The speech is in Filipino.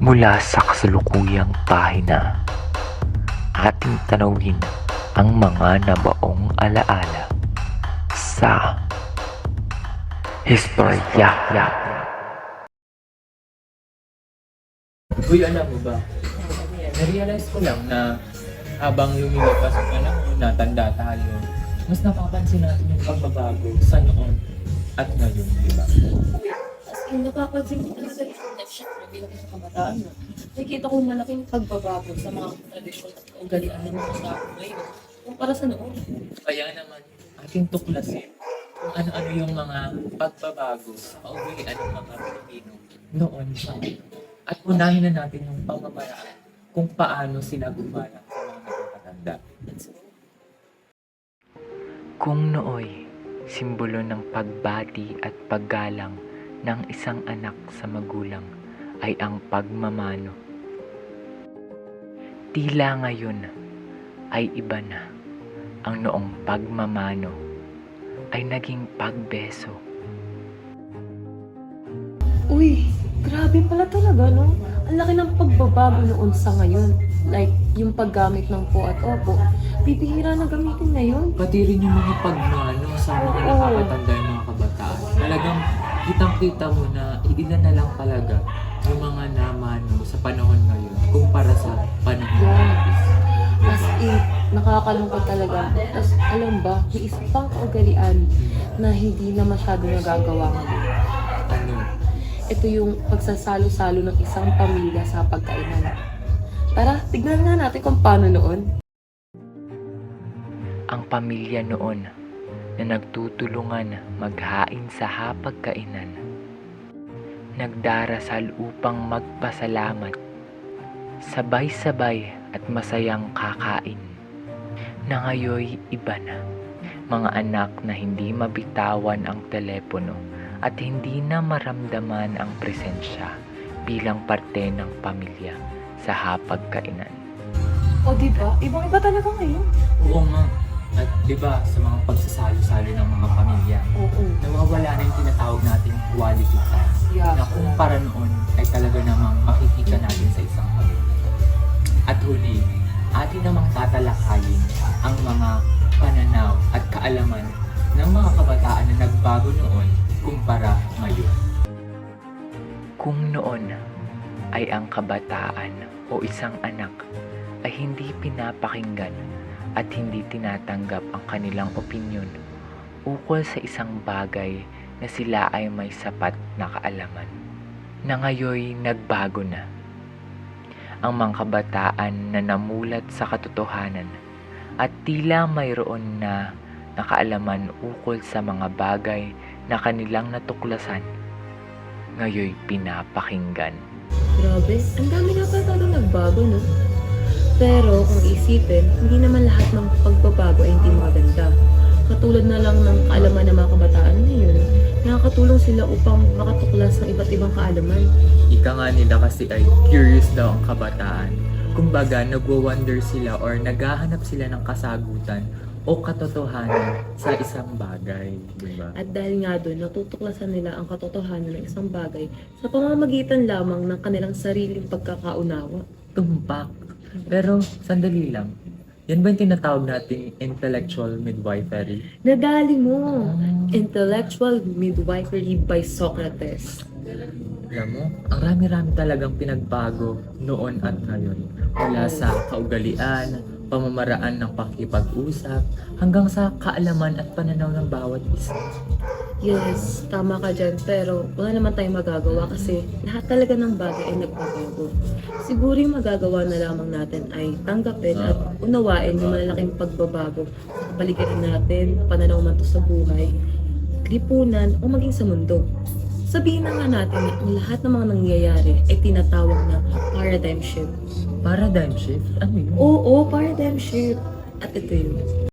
Mula sa kasalukuyang pahina, ating tanawin ang mga nabaong alaala sa Historia. Uy, alam mo ba? Narealize ko lang na habang lumilipas ang panahon, natanda tayo, mas napapansin natin yung pagbabago sa noon at ngayon, di ba? As in, napapansin ko talaga yung syempre bilang sa kabataan na nakikita ko malaking pagbabago sa mga tradisyon at kaugalian ng mga tao ngayon kumpara sa noon. Kaya naman, ating tuklasin kung ano-ano yung mga pagbabago sa kaugalian ng mga Pilipino noon sa ngayon. At unahin na natin yung pamamaraan kung paano sila gumalang sa mga nagpapatanda. Kung nooy, simbolo ng pagbati at paggalang ng isang anak sa magulang ay ang pagmamano. Tila ngayon ay iba na. Ang noong pagmamano ay naging pagbeso. Uy, grabe pala talaga, no? Ang laki ng pagbabago noon sa ngayon. Like, yung paggamit ng po at opo, bibihira na gamitin ngayon. Pati rin yung mga pagmano sa mga Oo. nakakatanda yung mga kabataan. Talagang kitang-kita mo na ilan na lang talaga yung mga namano sa panahon ngayon kumpara sa panahon natin. As in, nakakalungkot talaga. Tapos, alam ba, may isa pang kaugalian na hindi na masyado nagagawa ngayon. Ano? Ito yung pagsasalo-salo ng isang pamilya sa pagkainan. Tara, tignan nga natin kung paano noon. Ang pamilya noon na nagtutulungan maghain sa hapagkainan, nagdarasal upang magpasalamat, sabay-sabay at masayang kakain, na ngayoy iba na. Mga anak na hindi mabitawan ang telepono at hindi na maramdaman ang presensya bilang parte ng pamilya sa hapagkainan. O diba? Ibang-iba talaga ngayon. Oo nga. At di ba sa mga pagsasalo-salo ng mga pamilya, Oo. nawawala na yung tinatawag nating quality time. Yeah. Na kumpara noon ay talaga namang makikita natin sa isang pamilya. At huli, atin namang tatalakayin ang mga pananaw at kaalaman ng mga kabataan na nagbago noon kumpara ngayon. Kung noon ay ang kabataan o isang anak ay hindi pinapakinggan at hindi tinatanggap ang kanilang opinyon ukol sa isang bagay na sila ay may sapat na kaalaman, na ngayoy nagbago na. Ang mga kabataan na namulat sa katotohanan at tila mayroon na nakaalaman ukol sa mga bagay na kanilang natuklasan, ngayoy pinapakinggan. Grabe, ang dami na pa talagang nagbago, no? Pero kung isipin, hindi naman lahat ng pagbabago ay hindi maganda. Katulad na lang ng kaalaman ng mga kabataan ngayon, nakakatulong sila upang makatuklas ng iba't ibang kaalaman. Ika nga nila kasi ay curious daw ang kabataan. Kumbaga, nagwa-wonder sila or naghahanap sila ng kasagutan o katotohanan sa isang bagay, di ba? At dahil nga doon, natutuklasan nila ang katotohanan ng isang bagay sa pamamagitan lamang ng kanilang sariling pagkakaunawa. Tumpak. Pero, sandali lang. Yan ba yung tinatawag nating intellectual midwifery? Nadali mo! Intellectual Midwifery by Socrates. Alam mo, ang rami-rami talagang pinagbago noon at ngayon. Mula sa kaugalian, pamamaraan ng pakikipag-usap, hanggang sa kaalaman at pananaw ng bawat isa. Yes, tama ka dyan. Pero wala naman tayong magagawa kasi lahat talaga ng bagay ay nagbabago. Siguro yung magagawa na lamang natin ay tanggapin at unawain yung malalaking pagbabago sa kapaligiran natin, pananaw man to sa buhay, lipunan o maging sa mundo. Sabihin na nga natin na ang lahat ng mga nangyayari ay tinatawag na paradigm shift. Paradigm shift? Ano yun? Oo, paradigm shift. At ito yun.